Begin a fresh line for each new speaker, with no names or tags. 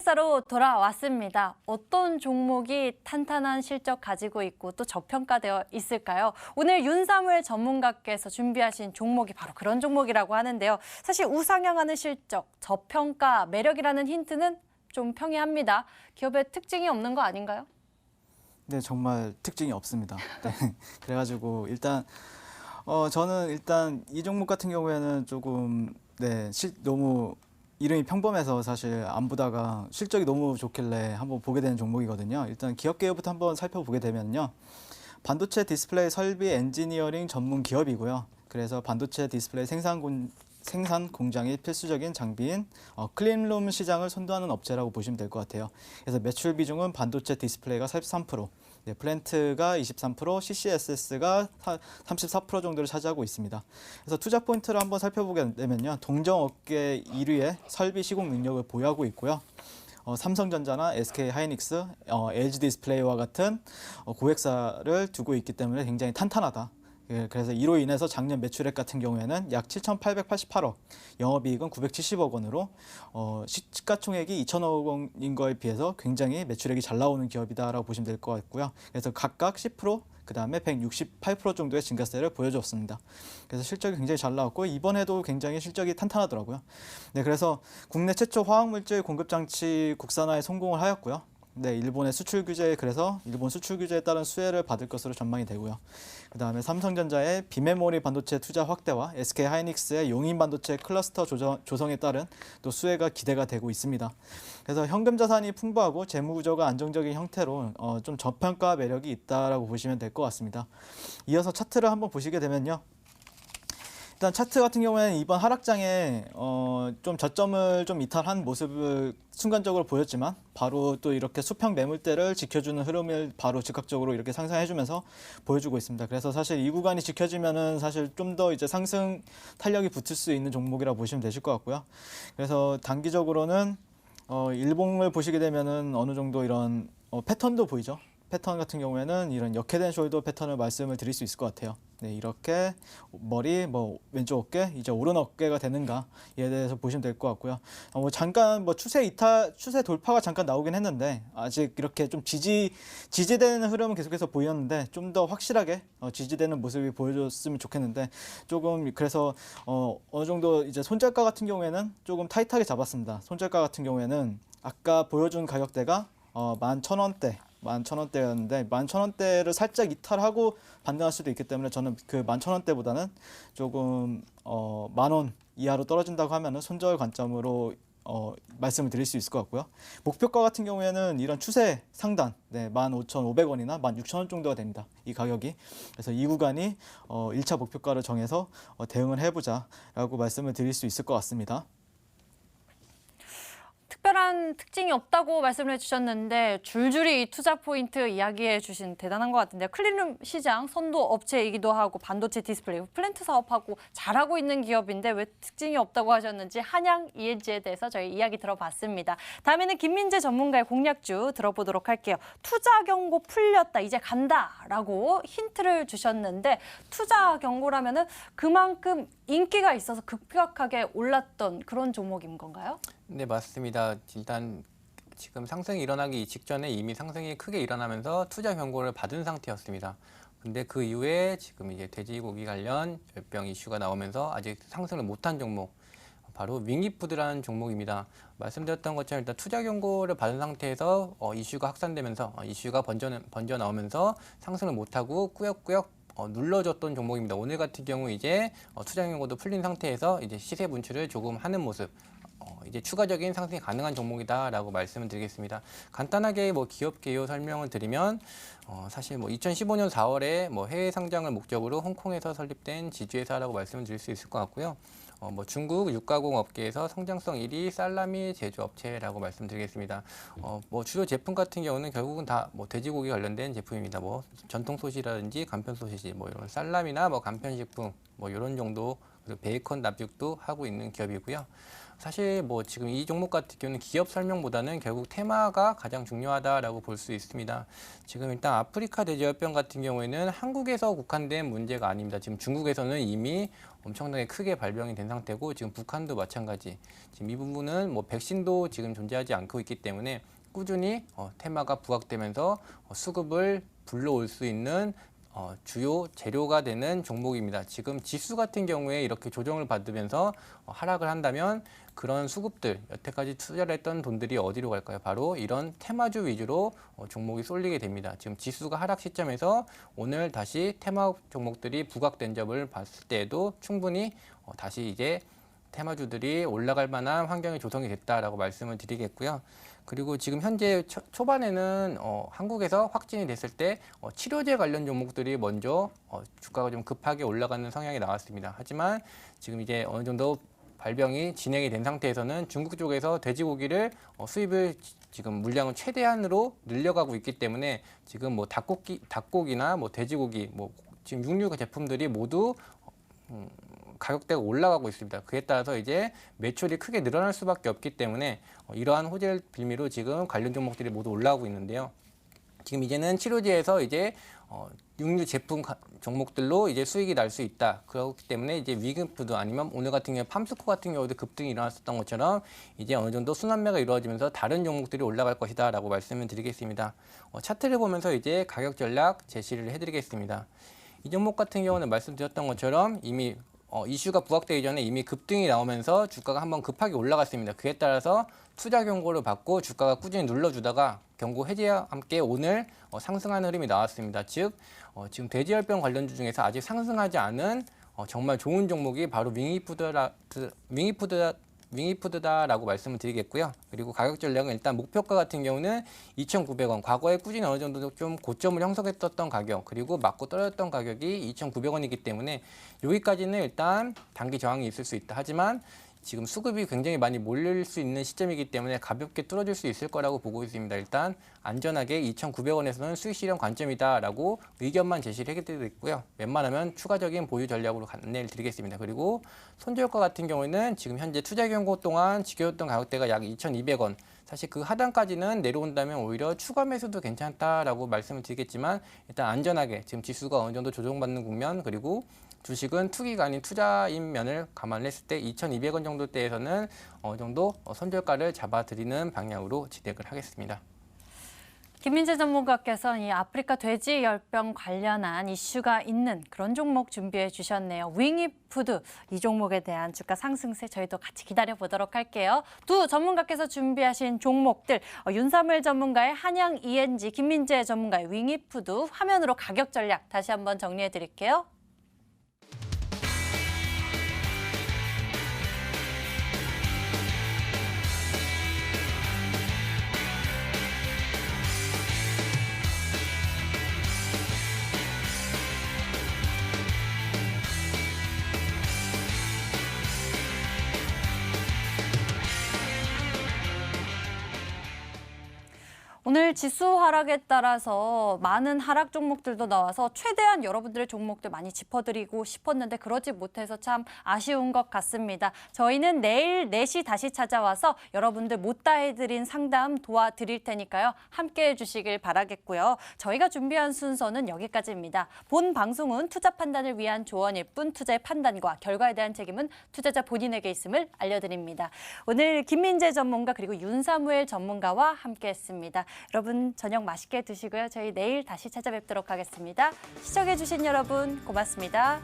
고객사로 돌아왔습니다. 어떤 종목이 탄탄한 실적 가지고 있고 또 저평가되어 있을까요? 오늘 윤사무엘 전문가께서 준비하신 종목이 바로 그런 종목이라고 하는데요. 사실 우상향하는 실적, 저평가, 매력이라는 힌트는 좀 평이합니다. 기업의 특징이 없는 거 아닌가요?
네, 정말 특징이 없습니다. 네, 그래가지고 일단 저는 일단 이 종목 같은 경우에는 조금 너무 이름이 평범해서 사실 안 보다가 실적이 너무 좋길래 한번 보게 되는 종목이거든요. 일단 기업 개요부터 한번 살펴보게 되면요. 반도체 디스플레이 설비 엔지니어링 전문 기업이고요. 그래서 반도체 디스플레이 생산 공장이 필수적인 장비인 클린룸 시장을 선도하는 업체라고 보시면 될 것 같아요. 그래서 매출 비중은 반도체 디스플레이가 43%, 플랜트가 23%, CCSS가 34% 정도를 차지하고 있습니다. 그래서 투자 포인트를 한번 살펴보게 되면요. 동종업계 1위의 설비 시공 능력을 보유하고 있고요. 삼성전자나 SK 하이닉스, LG 디스플레이와 같은 고객사를 두고 있기 때문에 굉장히 탄탄하다. 그래서 이로 인해서 작년 매출액 같은 경우에는 약 7,888억, 영업이익은 970억 원으로 시가총액이 2천억 원인 거에 비해서 굉장히 매출액이 잘 나오는 기업이다라고 보시면 될 것 같고요. 그래서 각각 10%, 그다음에 168% 정도의 증가세를 보여줬습니다. 그래서 실적이 굉장히 잘 나왔고 이번에도 굉장히 실적이 탄탄하더라고요. 네, 그래서 국내 최초 화학물질 공급장치 국산화에 성공을 하였고요. 네, 일본의 수출 규제에 그래서 일본 수출 규제에 따른 수혜를 받을 것으로 전망이 되고요. 그다음에 삼성전자의 비메모리 반도체 투자 확대와 SK 하이닉스의 용인 반도체 클러스터 조성에 따른 또 수혜가 기대가 되고 있습니다. 그래서 현금 자산이 풍부하고 재무 구조가 안정적인 형태로 좀 저평가 매력이 있다라고 보시면 될 것 같습니다. 이어서 차트를 한번 보시게 되면요. 일단 차트 같은 경우에는 이번 하락장에 좀 저점을 좀 이탈한 모습을 순간적으로 보였지만 바로 또 이렇게 수평 매물대를 지켜주는 흐름을 바로 즉각적으로 이렇게 상승해주면서 보여주고 있습니다. 그래서 사실 이 구간이 지켜지면은 사실 좀 더 이제 상승 탄력이 붙을 수 있는 종목이라고 보시면 되실 것 같고요. 그래서 단기적으로는 일봉을 보시게 되면은 어느 정도 이런 패턴도 보이죠. 패턴 같은 경우에는 이런 역회된 숄더 패턴을 말씀을 드릴 수 있을 것 같아요. 네, 이렇게 머리, 왼쪽 어깨, 이제 오른 어깨가 되는가에 대해서 보시면 될 것 같고요. 잠깐 추세 돌파가 잠깐 나오긴 했는데 아직 이렇게 좀 지지되는 흐름은 계속해서 보였는데 좀 더 확실하게 지지되는 모습이 보여줬으면 좋겠는데 조금 그래서 어느 정도 이제 손절가 같은 경우에는 조금 타이트하게 잡았습니다. 손절가 같은 경우에는 아까 보여준 가격대가 11,000원대. 11,000원대였는데 11,000원대를 살짝 이탈하고 반등할 수도 있기 때문에 저는 그 11,000원대보다는 조금 10,000원 이하로 떨어진다고 하면은 손절 관점으로 말씀을 드릴 수 있을 것 같고요. 목표가 같은 경우에는 이런 추세 상단 15,500원이나 16,000원 정도가 됩니다. 이 가격이. 그래서 이 구간이 1차 목표가를 정해서 대응을 해보자라고 말씀을 드릴 수 있을 것 같습니다.
특별한 특징이 없다고 말씀을 해주셨는데 줄줄이 투자 포인트 이야기해 주신 대단한 것 같은데요. 클린룸 시장 선도 업체이기도 하고 반도체 디스플레이 플랜트 사업하고 잘하고 있는 기업인데 왜 특징이 없다고 하셨는지 한양 ENG에 대해서 저희 이야기 들어봤습니다. 다음에는 김민재 전문가의 공략주 들어보도록 할게요. 투자 경고 풀렸다 이제 간다라고 힌트를 주셨는데 투자 경고라면은 그만큼 인기가 있어서 급격하게 올랐던 그런 종목인 건가요?
네, 맞습니다. 일단 지금 상승이 일어나기 직전에 이미 상승이 크게 일어나면서 투자 경고를 받은 상태였습니다. 근데 그 이후에 지금 이제 돼지고기 관련 열병 이슈가 나오면서 아직 상승을 못한 종목, 바로 윙이푸드라는 종목입니다. 말씀드렸던 것처럼 일단 투자 경고를 받은 상태에서 이슈가 확산되면서 이슈가 번져 나오면서 상승을 못하고 꾸역꾸역 눌러줬던 종목입니다. 오늘 같은 경우 이제 투자 경고도 풀린 상태에서 이제 시세 분출을 조금 하는 모습. 이제 추가적인 상승이 가능한 종목이다라고 말씀을 드리겠습니다. 간단하게 기업 개요 설명을 드리면 사실 2015년 4월에 해외 상장을 목적으로 홍콩에서 설립된 지주회사라고 말씀을 드릴 수 있을 것 같고요. 중국 육가공 업계에서 성장성 1위 살라미 제조업체라고 말씀드리겠습니다. 주요 제품 같은 경우는 결국은 다 돼지고기 관련된 제품입니다. 전통 소시지라든지 간편 소시지, 이런 살라미나 간편식품, 이런 정도, 그리고 베이컨 납죽도 하고 있는 기업이고요. 사실 뭐 지금 이 종목 같은 경우는 기업 설명보다는 결국 테마가 가장 중요하다라고 볼 수 있습니다. 지금 일단 아프리카 돼지열병 같은 경우에는 한국에서 국한된 문제가 아닙니다. 지금 중국에서는 이미 엄청나게 크게 발병이 된 상태고 지금 북한도 마찬가지. 지금 이 부분은 뭐 백신도 지금 존재하지 않고 있기 때문에 꾸준히 테마가 부각되면서 수급을 불러올 수 있는 주요 재료가 되는 종목입니다. 지금 지수 같은 경우에 이렇게 조정을 받으면서 하락을 한다면 그런 수급들, 여태까지 투자를 했던 돈들이 어디로 갈까요? 바로 이런 테마주 위주로 종목이 쏠리게 됩니다. 지금 지수가 하락 시점에서 오늘 다시 테마 종목들이 부각된 점을 봤을 때에도 충분히 다시 이제 테마주들이 올라갈 만한 환경이 조성이 됐다라고 말씀을 드리겠고요. 그리고 지금 현재 초반에는 한국에서 확진이 됐을 때 치료제 관련 종목들이 먼저 주가가 좀 급하게 올라가는 성향이 나왔습니다. 하지만 지금 이제 어느 정도 발병이 진행이 된 상태에서는 중국 쪽에서 돼지고기를 수입을 지금 물량을 최대한으로 늘려가고 있기 때문에 지금 뭐 닭고기나 뭐 돼지고기, 뭐 지금 육류 제품들이 모두 가격대가 올라가고 있습니다. 그에 따라서 이제 매출이 크게 늘어날 수밖에 없기 때문에 이러한 호재를 빌미로 지금 관련 종목들이 모두 올라오고 있는데요. 지금 이제는 치료제에서 이제 육류 제품 종목들로 이제 수익이 날 수 있다. 그렇기 때문에 이제 위근푸드 아니면 오늘 같은 경우 팜스코 같은 경우도 급등이 일어났었던 것처럼 이제 어느 정도 순환매가 이루어지면서 다른 종목들이 올라갈 것이다라고 말씀을 드리겠습니다. 차트를 보면서 이제 가격 전략 제시를 해드리겠습니다. 이 종목 같은 경우는 말씀드렸던 것처럼 이미 이슈가 부각되기 전에 이미 급등이 나오면서 주가가 한번 급하게 올라갔습니다. 그에 따라서 투자 경고를 받고 주가가 꾸준히 눌러주다가 경고 해제와 함께 오늘 상승하는 흐름이 나왔습니다. 즉 지금 돼지열병 관련주 중에서 아직 상승하지 않은 정말 좋은 종목이 바로 윙이푸드다라고 말씀을 드리겠고요. 그리고 가격 전략은 일단 목표가 같은 경우는 2,900원. 과거에 꾸준히 어느 정도 좀 고점을 형성했었던 가격, 그리고 맞고 떨어졌던 가격이 2,900원이기 때문에 여기까지는 일단 단기 저항이 있을 수 있다. 하지만 지금 수급이 굉장히 많이 몰릴 수 있는 시점이기 때문에 가볍게 뚫어질 수 있을 거라고 보고 있습니다. 일단 안전하게 2,900원에서는 수익 실현 관점이다라고 의견만 제시를 해드리고요. 웬만하면 추가적인 보유 전략으로 안내를 드리겠습니다. 그리고 손절가 같은 경우에는 지금 현재 투자 경고 동안 지켜졌던 가격대가 약 2,200원. 사실 그 하단까지는 내려온다면 오히려 추가 매수도 괜찮다라고 말씀을 드리겠지만 일단 안전하게 지금 지수가 어느 정도 조정받는 국면, 그리고 주식은 투기가 아닌 투자인 면을 감안했을 때 2,200원 정도대에서는 어느 정도 손절가를 잡아드리는 방향으로 진행을 하겠습니다.
김민재 전문가께서는 이 아프리카 돼지 열병 관련한 이슈가 있는 그런 종목 준비해 주셨네요. 윙이푸드, 이 종목에 대한 주가 상승세 저희도 같이 기다려 보도록 할게요. 두 전문가께서 준비하신 종목들, 윤사무엘 전문가의 한양 ENG, 김민재 전문가의 윙이푸드, 화면으로 가격 전략 다시 한번 정리해 드릴게요. 오늘 지수 하락에 따라서 많은 하락 종목들도 나와서 최대한 여러분들의 종목들 많이 짚어드리고 싶었는데 그러지 못해서 참 아쉬운 것 같습니다. 저희는 내일 4시 다시 찾아와서 여러분들 못다 해드린 상담 도와드릴 테니까요. 함께해 주시길 바라겠고요. 저희가 준비한 순서는 여기까지입니다. 본 방송은 투자 판단을 위한 조언일 뿐 투자의 판단과 결과에 대한 책임은 투자자 본인에게 있음을 알려드립니다. 오늘 김민재 전문가 그리고 윤사무엘 전문가와 함께했습니다. 여러분 저녁 맛있게 드시고요. 저희 내일 다시 찾아뵙도록 하겠습니다. 시청해주신 여러분 고맙습니다.